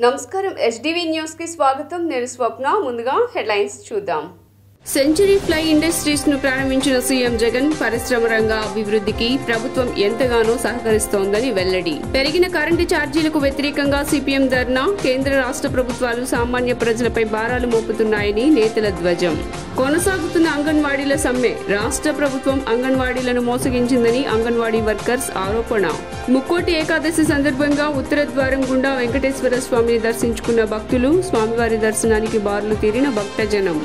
నమస్కారం SDV news కి స్వాగతం నేను స్వప్న ముందుగా హెడ్లైన్స్ చూద్దాం సెంచరీ ఫ్లై ఇండస్ట్రీస్ ను ప్రారంభించిన సీఎం జగన్ పరిశ్రమ రంగ అభివృద్ధికి ప్రభుత్వం ఎంతగానో సహకరిస్తోందని వెల్లడి పెరిగిన కరెంటు ఛార్జీలకు వ్యతిరేకంగా సిపిఎం ధర్నా కేంద్ర రాష్ట్ర ప్రభుత్వాలు సామాన్య ప్రజలపై భారాలు మోపుతున్నాయని నేతల ధ్వజం కొనసాగుతున్న అంగన్వాడీల సమ్మె రాష్ట్ర ప్రభుత్వం అంగన్వాడీలను మోసగించిందని అంగన్వాడీ వర్కర్స్ ఆరోపణ ముక్కోటి ఏకాదశి సందర్భంగా ఉత్తర ద్వారం గుండా వెంకటేశ్వర స్వామిని దర్శించుకున్న భక్తులు స్వామివారి దర్శనానికి బారులు తీరిన భక్తజనం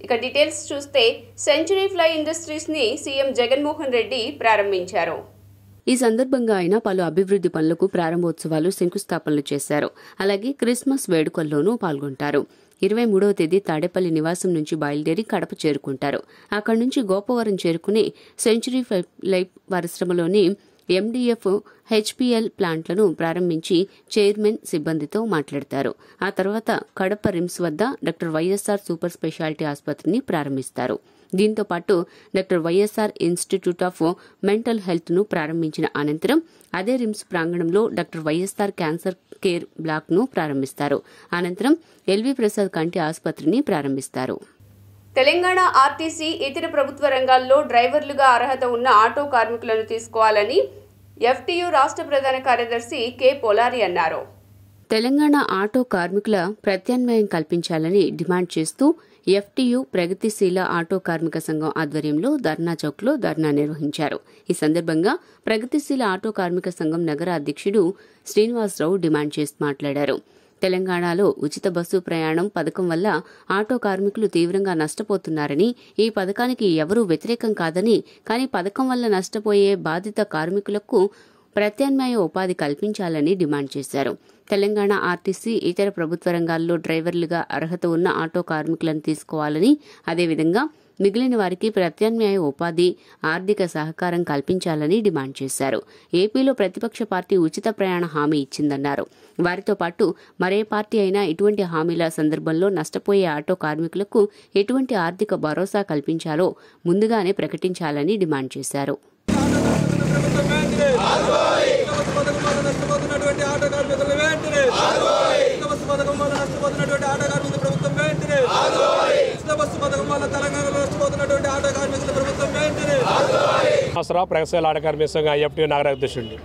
ఇక డీటెయిల్స్ చూస్తే సెంచరీ ఫ్లై ఇండస్ట్రీస్ ని సీఎం జగన్మోహన్ రెడ్డి ప్రారంభించారు. ఈ సందర్భంగా ఆయన పలు అభివృద్ది పనులకు ప్రారంభోత్సవాలు శంకుస్థాపనలు చేశారు. అలాగే క్రిస్మస్ వేడుకల్లోనూ పాల్గొంటారు. 23వ తేదీ తాడేపల్లి నివాసం నుంచి బయలుదేరి కడప చేరుకుంటారు. అక్కడి నుంచి గోపవరం చేరుకుని సెంచరీ ఫ్లై పరిశ్రమలోని ఎండీఎఫ్ హెచ్పీఎల్ ప్లాంట్లను ప్రారంభించి చైర్మన్ సిబ్బందితో మాట్లాడతారు. ఆ తర్వాత కడప రిమ్స్ వద్ద డాక్టర్ వైఎస్ఆర్ సూపర్ స్పెషాలిటీ ఆసుపత్రిని ప్రారంభిస్తారు. దీంతో పాటు doctor YSR institute of mental health ను ప్రారంభించిన అనంతరం అదే రిమ్స్ ప్రాంగణంలో doctor YSR cancer care black ను ప్రారంభిస్తారు. అనంతరం ఎల్వి ప్రసాద్ కంటి ఆసుపత్రిని ప్రారంభిస్తారు. తెలంగాణ ఆర్టీసీ ఇతర ప్రభుత్వ రంగాల్లో డ్రైవర్లుగా అర్హత ఉన్న ఆటో కార్మికులను తీసుకోవాలని ఎఫ్టీయూ రాష్ట్ర ప్రధాన కార్యదర్శి కె పొలారి అన్నారు. తెలంగాణ ఆటో కార్మికుల ప్రత్యామ్నాయం కల్పించాలని డిమాండ్ చేస్తూ ఎఫ్టీయూ ప్రగతిశీల ఆటో కార్మిక సంఘం ఆధ్వర్యంలో ధర్నా చౌక్లో ధర్నా నిర్వహించారు. ఈ సందర్భంగా ప్రగతిశీల ఆటో కార్మిక సంఘం నగర అధ్యక్షుడు శ్రీనివాసరావు డిమాండ్ చేస్తూ మాట్లాడారు. తెలంగాణలో ఉచిత బస్సు ప్రయాణం పథకం వల్ల ఆటో కార్మికులు తీవ్రంగా నష్టపోతున్నారని, ఈ పథకానికి ఎవరూ వ్యతిరేకం కాదని, కానీ పథకం వల్ల నష్టపోయే బాధిత కార్మికులకు ప్రత్యామ్నాయ ఉపాధి కల్పించాలని డిమాండ్ చేశారు. తెలంగాణ ఆర్టీసీ ఇతర ప్రభుత్వ రంగాల్లో డ్రైవర్లుగా అర్హత ఉన్న ఆటో కార్మికులను తీసుకోవాలని, అదేవిధంగా మిగిలిన వారికి ప్రత్యామ్నాయ ఉపాధి, ఆర్థిక సహకారం కల్పించాలని డిమాండ్ చేశారు. ఏపీలో ప్రతిపక్ష పార్టీ ఉచిత ప్రయాణ హామీ ఇచ్చిందన్నారు. వారితో పాటు మరే పార్టీ అయినా ఇటువంటి హామీల సందర్భంలో నష్టపోయే ఆటో కార్మికులకు ఎటువంటి ఆర్థిక భరోసా కల్పించాలో ముందుగానే ప్రకటించాలని డిమాండ్ చేశారు. ప్రగతిశీల ఆటో కార్మిక సంఘం ఎఫ్టీయూ నగర అధ్యక్షుడు.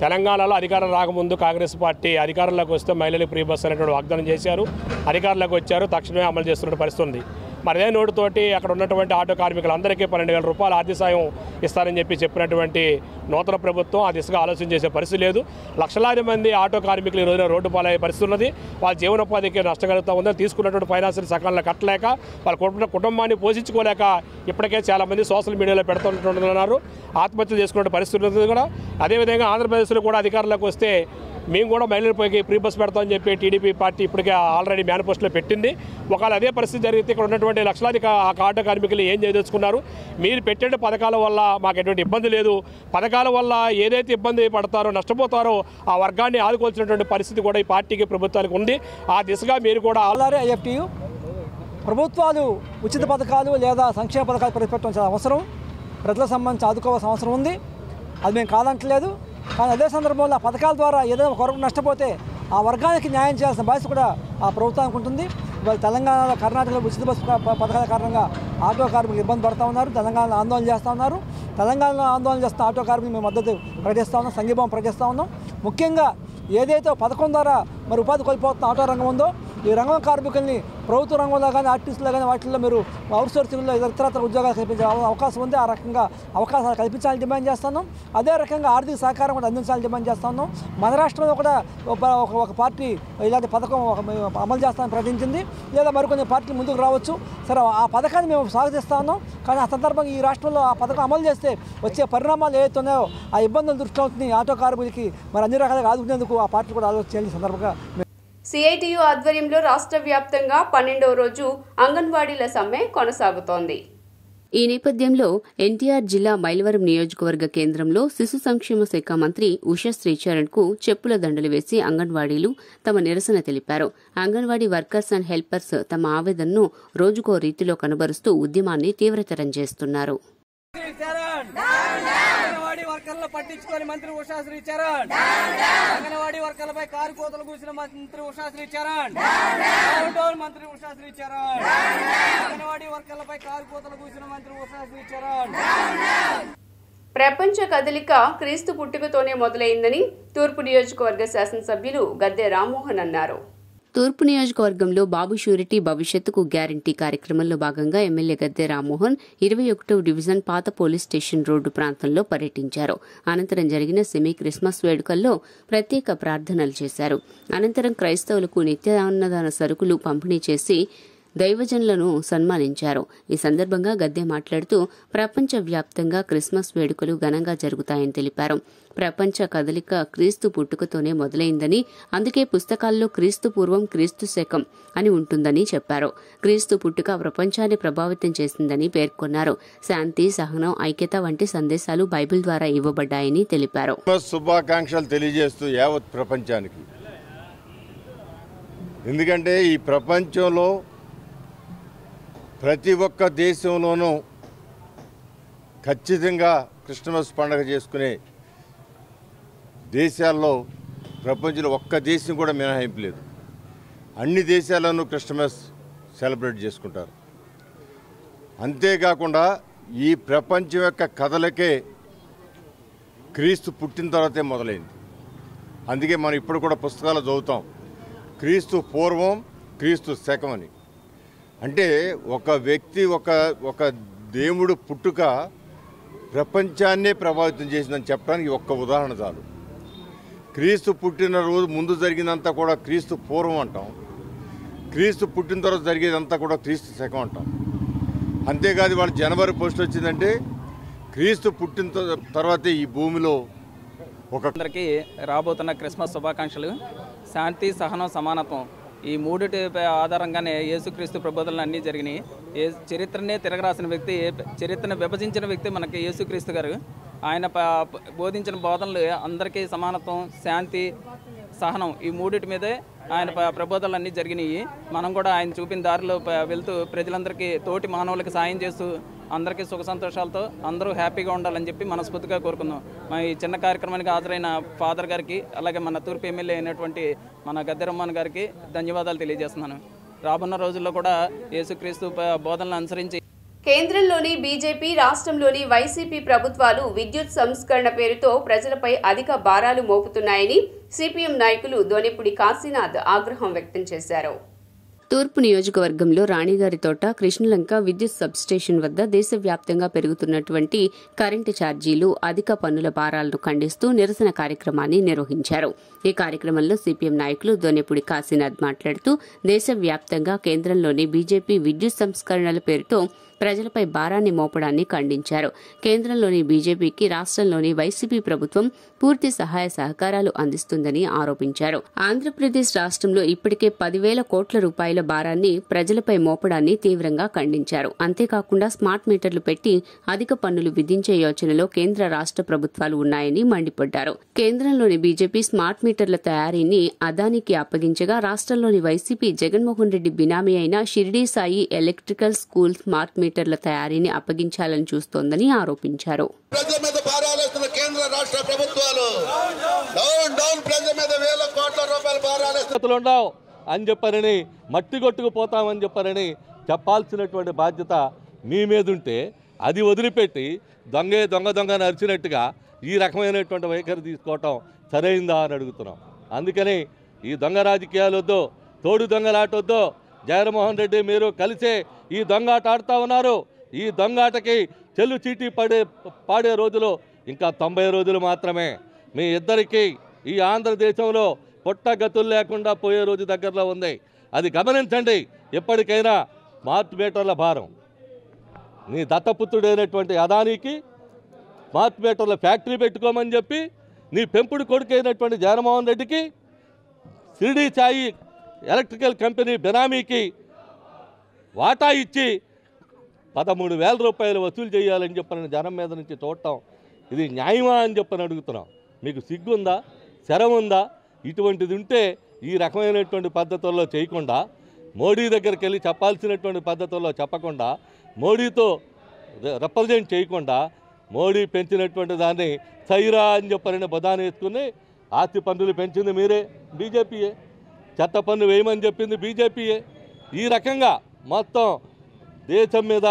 తెలంగాణలో అధికారం రాకముందు కాంగ్రెస్ పార్టీ అధికారంలోకి వస్తే మహిళలకు ఫ్రీ బస్ అనేటువంటి వాగ్దానం చేశారు. అధికారంలోకి వచ్చారు, తక్షణమే అమలు చేస్తున్న పరిస్థితి ఉంది. మరి అదే నోటుతోటి అక్కడ ఉన్నటువంటి ఆటో కార్మికులందరికీ 12,000 రూపాయల ఆర్థిక సాయం ఇస్తారని చెప్పినటువంటి నూతన ప్రభుత్వం ఆ దిశగా ఆలోచన చేసే పరిస్థితి లేదు. లక్షలాది మంది ఆటో కార్మికులు ఈ రోజున రోడ్డు పాలయ్యే పరిస్థితి ఉన్నది. వాళ్ళ జీవనోపాధికి నష్టం కలుగుతూ ఉందని, తీసుకున్నటువంటి ఫైనాన్షియల్ సకాలంలో కట్టలేక, వాళ్ళ కుటుంబాన్ని పోషించుకోలేక ఇప్పటికే చాలామంది సోషల్ మీడియాలో పెడుతున్నారు. ఆత్మహత్య చేసుకునే పరిస్థితి ఉంది కూడా. అదేవిధంగా ఆంధ్రప్రదేశ్లో కూడా అధికారంలోకి వస్తే మేము కూడా మహిళలపైకి ఫ్రీ బస్ పెడతామని చెప్పి టీడీపీ పార్టీ ఇప్పటికే ఆల్రెడీ మేనిఫెస్టోలో పెట్టింది. ఒకవేళ అదే పరిస్థితి జరిగితే ఇక్కడ ఉన్నటువంటి లక్షలాది ఆటో కార్మికులు ఏం చేయదలుచుకున్నారు? మీరు పెట్టే పథకాల వల్ల మాకు ఎటువంటి ఇబ్బంది లేదు. పథకాల వల్ల ఏదైతే ఇబ్బంది పడతారో, నష్టపోతారో ఆ వర్గాన్ని ఆదుకోవాల్సినటువంటి పరిస్థితి కూడా ఈ పార్టీకి, ప్రభుత్వానికి ఉంది. ఆ దిశగా మీరు కూడా ఎఫ్టీయూ ప్రభుత్వాలు ఉచిత పథకాలు లేదా సంక్షేమ పథకాలు ప్రవేశపెట్టడం చాలా అవసరం. ప్రజలకు సంబంధించి ఆదుకోవాల్సిన అవసరం ఉంది. అది మేము కాదంటలేదు. కానీ అదే సందర్భంలో ఆ పథకాల ద్వారా ఏదైనా ఒక వరకు నష్టపోతే ఆ వర్గానికి న్యాయం చేయాల్సిన బాధ్యత కూడా ఆ ప్రభుత్వానికి ఉంటుంది. ఇవాళ తెలంగాణలో, కర్ణాటకలో ఉచిత బస్సు పథకాల కారణంగా ఆటో కార్మికులు ఇబ్బంది పడుతూ ఉన్నారు. తెలంగాణలో ఆందోళన చేస్తూ ఉన్నారు. తెలంగాణలో ఆందోళన చేస్తున్న ఆటో కార్మికులు మేము మద్దతు ప్రకటిస్తూ ఉన్నాం, సంఘీభావం ప్రకటిస్తూ ఉన్నాం. ముఖ్యంగా ఏదైతే పథకం ద్వారా మరి ఉపాధి కోల్పోతున్న ఆటో రంగం ఉందో, ఈ రంగం కార్మికుల్ని ప్రభుత్వ రంగంలో కానీ, ఆర్టీసీలో కానీ వాటిల్లో మీరు అవుట్సోర్సింగ్లో ఇతరత్ర ఉద్యోగాలు కల్పించే అవకాశం ఉంది. ఆ రకంగా అవకాశాలు కల్పించాలని డిమాండ్ చేస్తున్నాం. అదే రకంగా ఆర్థిక సహకారం కూడా అందించాలని డిమాండ్ చేస్తున్నాం. మన రాష్ట్రంలో కూడా ఒక పార్టీ ఇలాంటి పథకం అమలు చేస్తామని ప్రకటించింది. లేదా మరికొన్ని పార్టీలు ముందుకు రావచ్చు. సరే, ఆ పథకాన్ని మేము స్వాగతిస్తా ఉన్నాం. కానీ ఆ సందర్భంగా ఈ రాష్ట్రంలో ఆ పథకం అమలు చేస్తే వచ్చే పరిణామాలు ఏవైతే ఉన్నాయో ఆ ఇబ్బందులు దృష్టిలో ఉంటుంది. ఆటో కార్మికులకి మరి అన్ని రకాలుగా ఆదుకునేందుకు ఆ పార్టీ కూడా ఆలోచన చేయాలి. సందర్భంగా సిఐటియు ఆధ్వర్యంలో రాష్ట్ర వ్యాప్తంగా 12వ రోజు అంగన్వాడీల సమ్మె కొనసాగుతోంది. ఈ నేపథ్యంలో ఎన్టీఆర్ జిల్లా మైలవరం నియోజకవర్గ కేంద్రంలో శిశు సంక్షేమ శాఖ మంత్రి ఉషా శ్రీచరణ్ కు చెప్పుల దండలు వేసి అంగన్వాడీలు తమ నిరసన తెలిపారు. అంగన్వాడీ వర్కర్స్ అండ్ హెల్పర్స్ తమ ఆవేదనను రోజుకో రీతిలో కనబరుస్తూ ఉద్యమాన్ని తీవ్రతరం చేస్తున్నారు. అంగన్వాడీ వర్కర్లు పట్టించుకొని మంత్రి ఉషా శ్రీచరణ్, అంగన్వాడీ వర్కర్లపై కారు కోతలు కూసిన మంత్రి ఉషా శ్రీచరణ్, మంత్రి ఉషా శ్రీచరణ్, అంగన్వాడీ వర్కర్లపై కారు కోతలు కూసిన మంత్రి ఉషా శ్రీచరణ్. ప్రపంచ కదలిక క్రీస్తు పుట్టుకతోనే మొదలైందని తూర్పు నియోజకవర్గ శాసనసభ్యులు గద్దె రామ్మోహన్ అన్నారు. తూర్పు నియోజకవర్గంలో బాబు షూరిటీ భవిష్యత్తుకు గ్యారంటీ కార్యక్రమంలో భాగంగా ఎమ్మెల్యే గద్దె రామ్మోహన్ 21వ డివిజన్ పాత పోలీస్ స్టేషన్ రోడ్డు ప్రాంతంలో పర్యటించారు. అనంతరం జరిగిన సెమీ క్రిస్మస్ వేడుకల్లో ప్రత్యేక ప్రార్థనలు చేశారు. అనంతరం క్రైస్తవులకు నిత్యాన్నదాన సరుకులు పంపిణీ చేసి దైవజనులను సన్మానించారు. ఈ సందర్భంగా గద్దె మాట్లాడుతూ ప్రపంచవ్యాప్తంగా క్రిస్మస్ వేడుకలు ఘనంగా జరుగుతాయని తెలిపారు. ప్రపంచ కదలిక క్రీస్తు పుట్టుకతోనే మొదలైందని, అందుకే పుస్తకాల్లో క్రీస్తు పూర్వం క్రీస్తు శకం అని ఉంటుందని చెప్పారు. క్రీస్తు పుట్టుక ప్రపంచాన్ని ప్రభావితం చేసిందని పేర్కొన్నారు. శాంతి, సహనం, ఐక్యత వంటి సందేశాలు బైబిల్ ద్వారా ఇవ్వబడ్డాయని తెలిపారు. శుభాకాంక్షలు తెలియజేస్తూ యావత్ ప్రపంచానికి, ఎందుకంటే ఈ ప్రపంచంలో ప్రతి ఒక్క దేశంలోనూ ఖచ్చితంగా క్రిస్మస్ పండుగ చేసుకునే దేశాల్లో ప్రపంచంలో ఒక్క దేశం కూడా మినహాయింపు లేదు. అన్ని దేశాల్లోనూ క్రిస్మస్ సెలబ్రేట్ చేసుకుంటారు. అంతేకాకుండా ఈ ప్రపంచం యొక్క కథలకే క్రీస్తు పుట్టిన తర్వాతే మొదలైంది. అందుకే మనం ఇప్పుడు కూడా పుస్తకాలు చదువుతాం, క్రీస్తు పూర్వం క్రీస్తు శకం అని. అంటే ఒక వ్యక్తి ఒక దేవుడు పుట్టుక ప్రపంచాన్నే ప్రభావితం చేసిందని చెప్పడానికి ఒక్క ఉదాహరణ చాలు. క్రీస్తు పుట్టిన రోజు ముందు జరిగినంతా కూడా క్రీస్తు పూర్వం అంటాం, క్రీస్తు పుట్టిన తర్వాత జరిగేదంతా కూడా క్రీస్తు శకం అంటాం. అంతేకాదు వాళ్ళ జనవరి 1 వచ్చిందంటే క్రీస్తు పుట్టిన తర్వాతే ఈ భూమిలో అందరికీ రాబోతున్న క్రిస్మస్ శుభాకాంక్షలు. శాంతి, సహనం, సమానత్వం ఈ మూడిటి ఆధారంగానే యేసుక్రీస్తు ప్రబోధనలు అన్నీ జరిగినాయి. చరిత్రనే తిరగరాసిన వ్యక్తి, చరిత్రను విభజించిన వ్యక్తి మనకి యేసుక్రీస్తు గారు. ఆయన బోధించిన బోధనలు అందరికీ సమానత్వం, శాంతి, సహనం ఈ మూడిటి మీదే ఆయన ప్రబోధనలు అన్నీ జరిగినాయి. మనం కూడా ఆయన చూపిన దారిలో వెళ్తూ ప్రజలందరికీ, తోటి మానవులకి సాయం చేస్తూ అందరికీ సుఖ సంతోషాలతో అందరూ హ్యాపీగా ఉండాలని చెప్పి మనస్ఫూర్తిగా కోరుకుందాం. ఈ చిన్న కార్యక్రమానికి హాజరైన ఫాదర్ గారికి, అలాగే మన తూర్పు ఎమ్మెల్యే అయినటువంటి మన గద్దె రామ్మోహన్ గారికి ధన్యవాదాలు తెలియజేస్తున్నాను. రాబోన్న రోజుల్లో కూడా యేసుక్రీస్తు బోధనలు అనుసరించి కేంద్రంలోని బీజేపీ, రాష్ట్రంలోని వైసీపీ ప్రభుత్వాలు విద్యుత్ సంస్కరణ పేరుతో ప్రజలపై అధిక భారాలు మోపుతున్నాయని సిపిఎం నాయకులు దోనెపూడి కాశీనాథ్ ఆగ్రహం వ్యక్తం చేశారు. తూర్పు నియోజకవర్గంలో రాణిగారి తోట, కృష్ణలంక విద్యుత్ సబ్స్టేషన్ వద్ద దేశవ్యాప్తంగా పెరుగుతున్నటువంటి కరెంటు ఛార్జీలు, అధిక పన్నుల భారాలను ఖండిస్తూ నిరసన కార్యక్రమాన్ని నిర్వహించారు. ఈ కార్యక్రమంలో సిపిఎం నాయకులు దోనెపూడి కాశీనాథ్ మాట్లాడుతూ దేశవ్యాప్తంగా కేంద్రంలోని బీజేపీ విద్యుత్ సంస్కరణల పేరుతో ప్రజలపై భారాన్ని మోపడాన్ని ఖండించారు. కేంద్రంలోని బీజేపీకి రాష్ట్రంలోని వైసీపీ ప్రభుత్వం పూర్తి సహాయ సహకారాలు అందిస్తుందని ఆరోపించారు. ఆంధ్రప్రదేశ్ రాష్ట్రంలో ఇప్పటికే 10,000 కోట్ల రూపాయల భారాన్ని ప్రజలపై మోపడాన్ని తీవ్రంగా ఖండించారు. అంతేకాకుండా స్మార్ట్ మీటర్లు పెట్టి అధిక పన్నులు విధించే యోచనలో కేంద్ర రాష్ట్ర ప్రభుత్వాలు ఉన్నాయని మండిపడ్డారు. కేంద్రంలోని బీజేపీ స్మార్ట్ మీటర్ల తయారీని అదానికి అప్పగించగా రాష్ట్రంలోని వైసీపీ జగన్మోహన్ రెడ్డి బినామీ అయిన Shirdi Sai electrical school smart మీటర్ల తయారీని అప్పగించాలని చూస్తోందని ఆరోపించారు. ప్రజల మీద భారాలేస్తున్న కేంద్ర రాష్ట్ర ప్రభుత్వాలు డౌన్ ప్రజల మీద వేల కోట్ల రూపాయల భారాలేస్తున్నాయి అని చెప్పారని, మట్టి కొట్టుకుపోతామని చెప్పారని చెప్పాల్సినటువంటి బాధ్యత మీ మీద ఉంటే అది వదిలిపెట్టి దొంగ నరిచినట్టుగా ఈ రకమైనటువంటి వైఖరి తీసుకోవటం సరైందా అని అడుగుతున్నాం. అందుకని ఈ దొంగ రాజకీయాలు వద్దు, తోడు దొంగలాటొద్దు. జగన్మోహన్ రెడ్డి మీరు కలిసే ఈ దొంగాట ఆడుతూ ఉన్నారు. ఈ దొంగాటకి చెల్లు చీటీ పాడే రోజులు ఇంకా 90 రోజులు మాత్రమే. మీ ఇద్దరికీ ఈ ఆంధ్రదేశంలో పుట్టగతులు లేకుండా పోయే రోజు దగ్గరలో ఉంది. అది గమనించండి. ఎప్పటికైనా స్మార్ట్ మీటర్ల భారం నీ దత్తపుత్రుడైనటువంటి అదానికి స్మార్ట్ మీటర్ల ఫ్యాక్టరీ పెట్టుకోమని చెప్పి నీ పెంపుడు కొడుకైనటువంటి జగన్మోహన్ రెడ్డికి షిరిడీ సాయి ఎలక్ట్రికల్ కంపెనీ బినామీకి వాటా ఇచ్చి 13,000 రూపాయలు వసూలు చేయాలని చెప్పని జనం మీద నుంచి చూడటం ఇది న్యాయమా అని చెప్పని అడుగుతున్నాం. మీకు సిగ్గుందా, శరం ఉందా? ఇటువంటిది ఉంటే ఈ రకమైనటువంటి పద్ధతుల్లో చేయకుండా, మోడీ దగ్గరికి వెళ్ళి చెప్పాల్సినటువంటి పద్ధతుల్లో చెప్పకుండా, మోడీతో రిప్రజెంట్ చేయకుండా, మోడీ పెంచినటువంటి దాన్ని సైరా అని చెప్పని బదాన్ని వేసుకుని ఆస్తి పన్నులు పెంచింది మీరే, బీజేపీయే. చెత్త పన్ను వేయమని చెప్పింది బీజేపీయే. ఈ రకంగా మొత్తం దేశం మీద,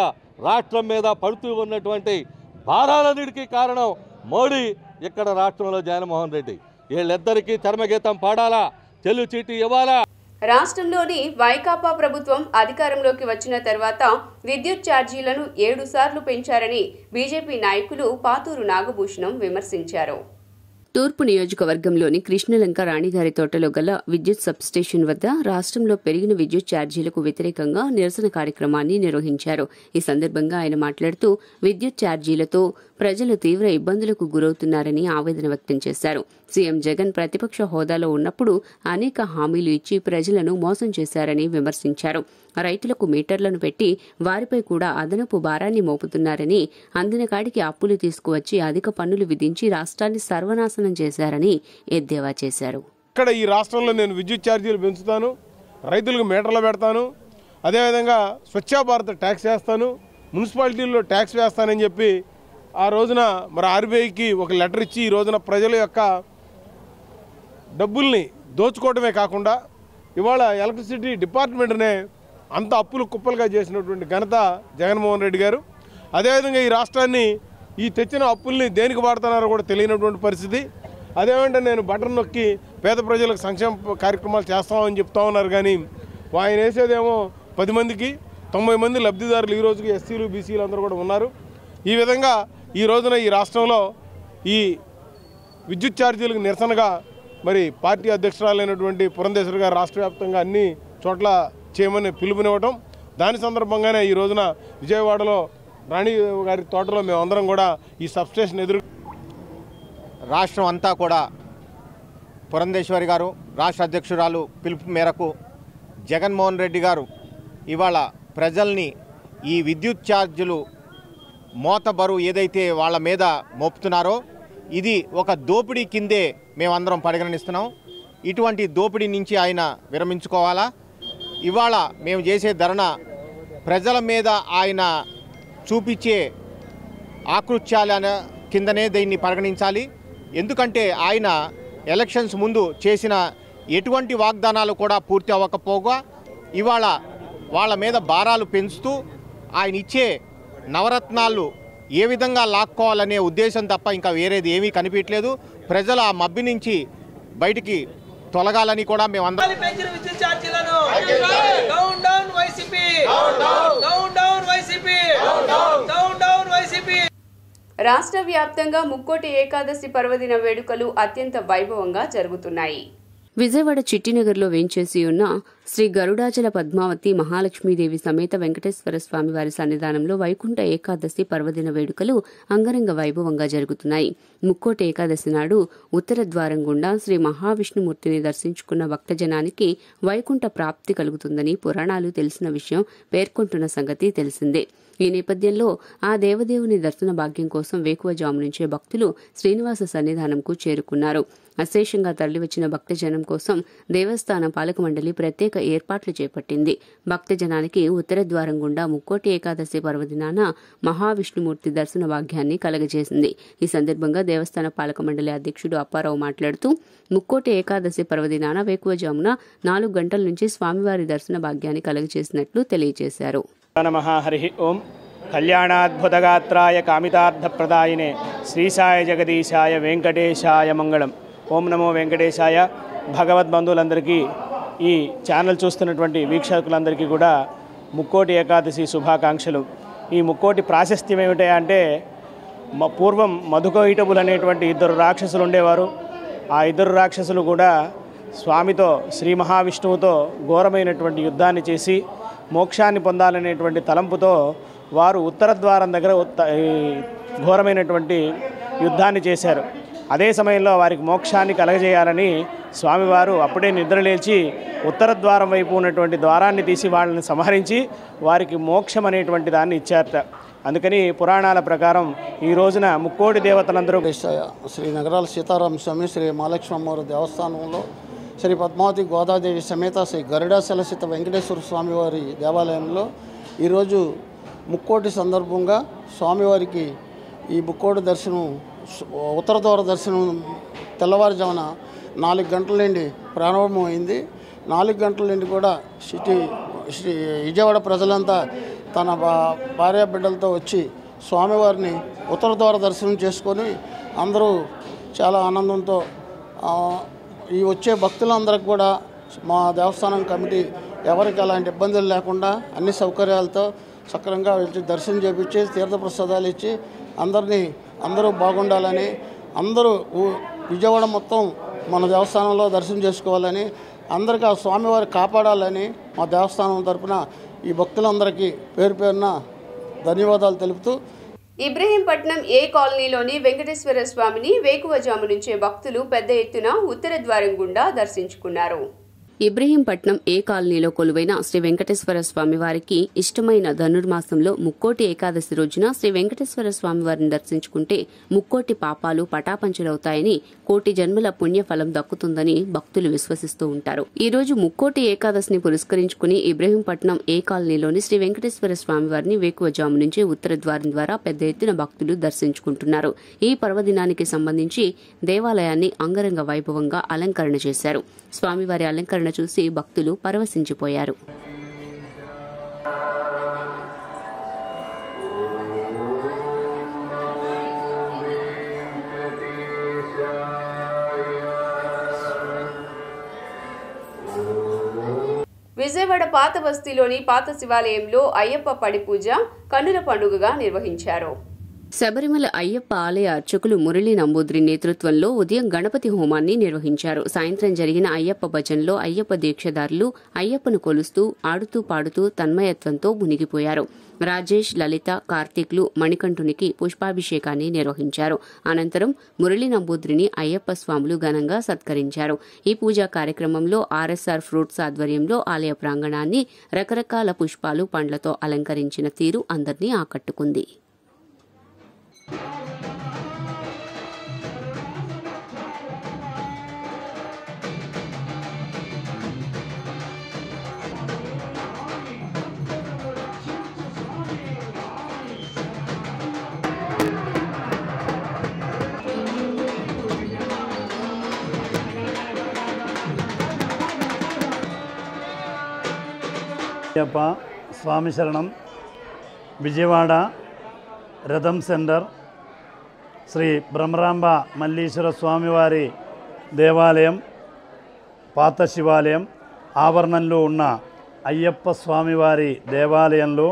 రాష్ట్రం మీద పడుతూ ఉన్నటువంటి భారాలన్నిటికీ కారణం మోడీ, ఇక్కడ రాష్ట్రంలో జగన్మోహన్ రెడ్డి. వీళ్ళిద్దరికీ చర్మగీతం పాడాలా, చెల్లు చీటీ ఇవ్వాలా. రాష్ట్రంలోని వైకాపా ప్రభుత్వం అధికారంలోకి వచ్చిన తర్వాత విద్యుత్ ఛార్జీలను 7 సార్లు పెంచారని బీజేపీ నాయకులు పాతూరు నాగభూషణం విమర్శించారు. తూర్పు నియోజకవర్గంలోని కృష్ణలంక రాణిగారి తోటలో గల విద్యుత్ సబ్స్టేషన్ వద్ద రాష్ట్రంలో పెరిగిన విద్యుత్ ఛార్జీలకు వ్యతిరేకంగా నిరసన కార్యక్రమాన్ని నిర్వహించారు. ఈ సందర్భంగా ఆయన మాట్లాడుతూ విద్యుత్ ఛార్జీలతో ప్రజలు తీవ్ర ఇబ్బందులకు గురవుతున్నారని ఆవేదన వ్యక్తం చేశారు. సీఎం జగన్ ప్రతిపక్ష హోదాలో ఉన్నప్పుడు అనేక హామీలు ఇచ్చి ప్రజలను మోసం చేశారని విమర్శించారు. రైతులకు మీటర్లను పెట్టి వారిపై కూడా అదనపు భారాన్ని మోపుతున్నారని, అందిన కాడికి అప్పులు తీసుకువచ్చి అధిక పన్నులు విధించి రాష్ట్రాన్ని సర్వనాశనం చేశారని ఎద్దేవా చేశారు. ఇక్కడ ఈ రాష్ట్రంలో నేను విద్యుత్ ఛార్జీలు పెంచుతాను, రైతులకు మీటర్లు పెడతాను, అదేవిధంగా స్వచ్ఛ భారత్ ట్యాక్స్ వేస్తాను, మున్సిపాలిటీల్లో ట్యాక్స్ వేస్తానని చెప్పి ఆ రోజున మరి ఆర్బీఐకి ఒక లెటర్ ఇచ్చి ఈ రోజున ప్రజల యొక్క డబ్బుల్ని దోచుకోవడమే కాకుండా ఇవాళ ఎలక్ట్రిసిటీ డిపార్ట్మెంట్నే అంత అప్పులు కుప్పలుగా చేసినటువంటి ఘనత జగన్మోహన్ రెడ్డి గారు. అదేవిధంగా ఈ రాష్ట్రాన్ని ఈ తెచ్చిన అప్పుల్ని దేనికి వాడుతున్నారో కూడా తెలియనటువంటి పరిస్థితి. అదేమంటే నేను బటన్ నొక్కి పేద ప్రజలకు సంక్షేమ కార్యక్రమాలు చేస్తామని చెప్తా ఉన్నారు, కానీ ఆయన వేసేదేమో 10 మందికి 90 మంది లబ్ధిదారులు ఈ రోజుకి ఎస్సీలు బీసీలు అందరూ కూడా ఉన్నారు. ఈ విధంగా ఈ రోజున ఈ రాష్ట్రంలో ఈ విద్యుత్ ఛార్జీలకు నిరసనగా మరి పార్టీ అధ్యక్షురాలైనటువంటి పురంధేశ్వరి గారు రాష్ట్ర వ్యాప్తంగా అన్ని చోట్ల చేయమని పిలుపునివ్వటం, దాని సందర్భంగానే ఈ రోజున విజయవాడలో రాణి గారి తోటలో మేమందరం కూడా ఈ సబ్స్టేషన్ ఎదురు రాష్ట్రం అంతా కూడా పురంధేశ్వరి గారు రాష్ట్ర అధ్యక్షురాలు పిలుపు మేరకు జగన్మోహన్ రెడ్డి గారు ఇవాళ ప్రజల్ని ఈ విద్యుత్ ఛార్జీలు మోత బరువు ఏదైతే వాళ్ళ మీద మోపుతున్నారో ఇది ఒక దోపిడీ కిందే మేమందరం పరిగణిస్తున్నాం. ఇటువంటి దోపిడీ నుంచి ఆయన విరమించుకోవాలా. ఇవాళ మేము చేసే ధర్నా ప్రజల మీద ఆయన చూపించే ఆకృత్యాల కిందనే దీన్ని పరిగణించాలి. ఎందుకంటే ఆయన ఎలక్షన్స్ ముందు చేసిన ఎటువంటి వాగ్దానాలు కూడా పూర్తి అవ్వకపోగా ఇవాళ వాళ్ళ మీద భారాలు పెంచుతూ ఆయన ఇచ్చే నవరత్నాలు ఏ విధంగా లాక్కోవాలనే ఉద్దేశం తప్ప ఇంకా వేరేది ఏమీ కనిపించలేదు. ప్రజలు ఆ మబ్బి నుంచి బయటికి తొలగాలని కూడా మేము అందరం రాష్ట్ర వ్యాప్తంగా ముక్కోటి ఏకాదశి పర్వదిన వేడుకలు అత్యంత వైభవంగా జరుగుతున్నాయి. విజయవాడ చిట్టినగర్లో వేంచేసి ఉన్న శ్రీ గరుడాచల పద్మావతి మహాలక్ష్మీదేవి సమేత వెంకటేశ్వర స్వామి వారి సన్నిధానంలో వైకుంఠ ఏకాదశి పర్వదిన వేడుకలు అంగరంగ వైభవంగా జరుగుతున్నాయి. ముక్కోటి ఏకాదశి నాడు ఉత్తర ద్వారం గుండా శ్రీ మహావిష్ణుమూర్తిని దర్శించుకున్న భక్తజనానికి వైకుంఠ ప్రాప్తి కలుగుతుందని పురాణాలు తెలిసిన విషయం పేర్కొంటున్న సంగతి తెలిసిందే. ఈ నేపథ్యంలో ఆ దేవదేవుని దర్శన భాగ్యం కోసం వేకువజాము నుంచే భక్తులు శ్రీనివాస సన్నిధానంకు చేరుకున్నారు. అశేషంగా తరలివచ్చిన భక్తజనం కోసం దేవస్థానం పాలక మండలి ప్రత్యేక ఏర్పాట్లు చేపట్టింది. భక్తజనానికి ఉత్తర ద్వారం గుండా ముక్కోటి ఏకాదశి పర్వదినాన మహావిష్ణుమూర్తి దర్శన భాగ్యాన్ని కలగజేసింది. ఈ సందర్భంగా దేవస్థాన పాలక మండలి అధ్యక్షుడు అప్పారావు మాట్లాడుతూ ముక్కోటి ఏకాదశి పర్వదినాన వేకువజామున 4 గంటల నుంచి స్వామివారి దర్శన భాగ్యాన్ని కలగజేసినట్లు తెలియజేశారు. నమః హరి ఓం. కళ్యాణాద్భుతగాత్రాయ కామితార్థప్రదాయినే శ్రీసాయ జగదీశాయ వెంకటేశాయ మంగళం. ఓం నమో వెంకటేశాయ. భగవద్బంధువులందరికీ, ఈ ఛానల్ చూస్తున్నటువంటి వీక్షకులందరికీ కూడా ముక్కోటి ఏకాదశి శుభాకాంక్షలు. ఈ ముక్కోటి ప్రాశస్త్యం ఏమిటంటే పూర్వం మధుకైటబులు అనేటువంటి 2 రాక్షసులు ఉండేవారు. ఆ 2 రాక్షసులు కూడా స్వామితో శ్రీ మహావిష్ణువుతో ఘోరమైనటువంటి యుద్ధాన్ని చేసి మోక్షాన్ని పొందాలనేటువంటి తలంపుతో వారు ఉత్తర ద్వారం దగ్గర ఘోరమైనటువంటి యుద్ధాన్ని చేశారు. అదే సమయంలో వారికి మోక్షాన్ని కలగజేయాలని స్వామివారు అప్పుడే నిద్రలేచి ఉత్తర ద్వారం వైపు ఉన్నటువంటి ద్వారాన్ని తీసి వాళ్ళని సంహరించి వారికి మోక్షం అనేటువంటి దాన్ని ఇచ్చారట. అందుకని పురాణాల ప్రకారం ఈ రోజున ముక్కోటి దేవతలందరూ శ్రీ నగరాల సీతారామ స్వామి శ్రీ మహాలక్ష్మి అమ్మవారి దేవస్థానంలో శ్రీ పద్మావతి గోదాదేవి సమేత శ్రీ గరుడాచలసిత వెంకటేశ్వర స్వామివారి దేవాలయంలో ఈరోజు ముక్కోటి సందర్భంగా స్వామివారికి ఈ ముక్కోటి దర్శనం ఉత్తర ద్వార దర్శనం తెల్లవారుజామున 4 గంటల నుండి ప్రారంభమైంది. 4 గంటల నుండి కూడా శ్రీ విజయవాడ ప్రజలంతా తన భార్య బిడ్డలతో వచ్చి స్వామివారిని ఉత్తర ద్వార దర్శనం చేసుకొని అందరూ చాలా ఆనందంతో ఈ వచ్చే భక్తులందరికీ కూడా మా దేవస్థానం కమిటీ ఎవరికి అలాంటి ఇబ్బందులు లేకుండా అన్ని సౌకర్యాలతో సక్రమంగా వచ్చి దర్శనం చేపించి తీర్థప్రసాదాలు ఇచ్చి అందరూ బాగుండాలని, అందరూ విజయవాడ మొత్తం మన దేవస్థానంలో దర్శనం చేసుకోవాలని, అందరికీ ఆ స్వామివారి కాపాడాలని మా దేవస్థానం తరఫున ఈ భక్తులందరికీ పేరు పేరున ధన్యవాదాలు తెలుపుతూ ఇబ్రహీంపట్నం ఏ కాలనీలోని వెంకటేశ్వర స్వామిని వేకువజాము నుంచే భక్తులు పెద్ద ఎత్తున ఉత్తర ద్వారం గుండా దర్శించుకున్నారు. ఇబ్రహీంపట్నం ఏ కాలనీలో కొలువైన శ్రీ వెంకటేశ్వర స్వామి వారికి ఇష్టమైన ధనుర్మాసంలో ముక్కోటి ఏకాదశి రోజున శ్రీ వెంకటేశ్వర స్వామి వారిని దర్శించుకుంటే ముక్కోటి పాపాలు పటాపంచలవుతాయని, కోటి జన్మల పుణ్యఫలం దక్కుతుందని భక్తులు విశ్వసిస్తూ ఉంటారు. ఈ రోజు ముక్కోటి ఏకాదశిని పురస్కరించుకుని ఇబ్రహీంపట్నం ఏ కాలనీలోని శ్రీ వెంకటేశ్వర స్వామి వారిని వేకువజాము నుంచి ఉత్తర ద్వారం ద్వారా పెద్ద ఎత్తున భక్తులు దర్శించుకుంటున్నారు. ఈ పర్వదినానికి సంబంధించి దేవాలయాన్ని అంగరంగ వైభవంగా అలంకరణ చేశారు. స్వామివారి అలంకరణ చూసి భక్తులు పరవశించిపోయారు. విజయవాడ పాత బస్తీలోని పాత శివాలయంలో అయ్యప్ప పడి పూజ కన్నుల పండుగగా నిర్వహించారు. శబరిమల అయ్యప్ప ఆలయ అర్చకులు మురళీ నంబూద్రి నేతృత్వంలో ఉదయం గణపతి హోమాన్ని నిర్వహించారు. సాయంత్రం జరిగిన అయ్యప్ప భజన్లో అయ్యప్ప దీక్షదారులు అయ్యప్పను కొలుస్తూ ఆడుతూ పాడుతూ తన్మయత్వంతో మునిగిపోయారు. రాజేష్, లలిత, కార్తీక్లు మణికంఠునికి పుష్పాభిషేకాన్ని నిర్వహించారు. అనంతరం మురళీ నంబూద్రిని అయ్యప్ప స్వాములు ఘనంగా సత్కరించారు. ఈ పూజా కార్యక్రమంలో ఆర్ఎస్ఆర్ ఫ్రూట్స్ ఆధ్వర్యంలో ఆలయ ప్రాంగణాన్ని రకరకాల పుష్పాలు, పండ్లతో అలంకరించిన తీరు అందరినీ ఆకట్టుకుంది. అయ్యప్ప స్వామి శరణం. విజయవాడ రథం సెంటర్ శ్రీ బ్రహ్మరాంబ మల్లీశ్వర స్వామివారి దేవాలయం, పాత శివాలయం ఆవరణంలో ఉన్న అయ్యప్ప స్వామివారి దేవాలయము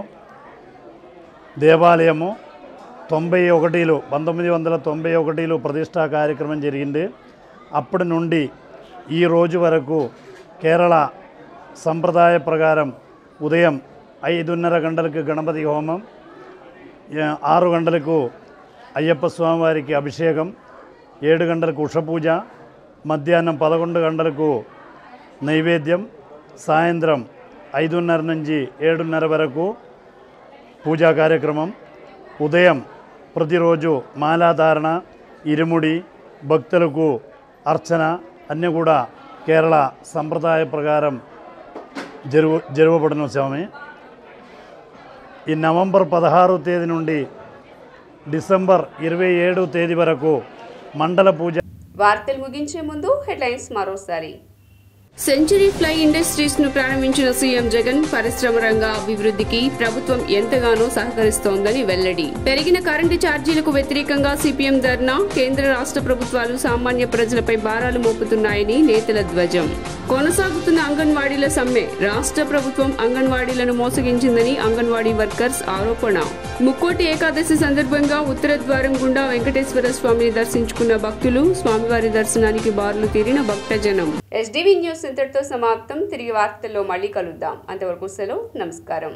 1991లో ప్రతిష్టా కార్యక్రమం జరిగింది. అప్పటి నుండి ఈ రోజు వరకు కేరళ సంప్రదాయ ప్రకారం ఉదయం 5:30 గంటలకు గణపతి హోమం, 6 గంటలకు అయ్యప్ప స్వామివారికి అభిషేకం, 7 గంటలకు ఉషపూజ, మధ్యాహ్నం 11 గంటలకు నైవేద్యం, సాయంత్రం 5:30 నుంచి 7:30 వరకు పూజా కార్యక్రమం. ఉదయం ప్రతిరోజు మాలాధారణ, ఇరుముడి, భక్తులకు అర్చన అన్నీ కూడా కేరళ సంప్రదాయ ప్రకారం జరగబడిన స్వామి. ఈ నవంబర్ 16వ తేదీ నుండి డిసెంబర్ 27వ తేదీ వరకు మండల పూజ. వార్తలు ముగించే ముందు హెడ్లైన్స్ మరోసారి. సెంచరీ ఫ్లై ఇండస్ట్రీస్ ను ప్రారంభించిన సీఎం జగన్ పరిశ్రమ రంగ అభివృద్ధికి ప్రభుత్వం ఎంతగానో సహకరిస్తోందని వెల్లడి. పెరిగిన కరెంటు ఛార్జీలకు వ్యతిరేకంగా సిపిఎం ధర్నా, కేంద్ర రాష్ట్ర ప్రభుత్వాలు సామాన్య ప్రజలపై భారాలు మోపుతున్నాయని నేతల ధ్వజం. కొనసాగుతున్న అంగన్వాడీల సమ్మె, రాష్ట్ర ప్రభుత్వం అంగన్వాడీలను మోసగించిందని అంగన్వాడీ వర్కర్స్ ఆరోపణ. ముక్కోటి ఏకాదశి సందర్భంగా ఉత్తర ద్వారం గుండా వెంకటేశ్వర స్వామిని దర్శించుకున్న భక్తులు, స్వామివారి దర్శనానికి బారులు తీరిన భక్తజనం. ఎస్డీవీ న్యూస్ ఇంతటితో సమాప్తం. తిరిగి వార్తల్లో మళ్ళీ కలుద్దాం. అంతవరకు సెలవు. నమస్కారం.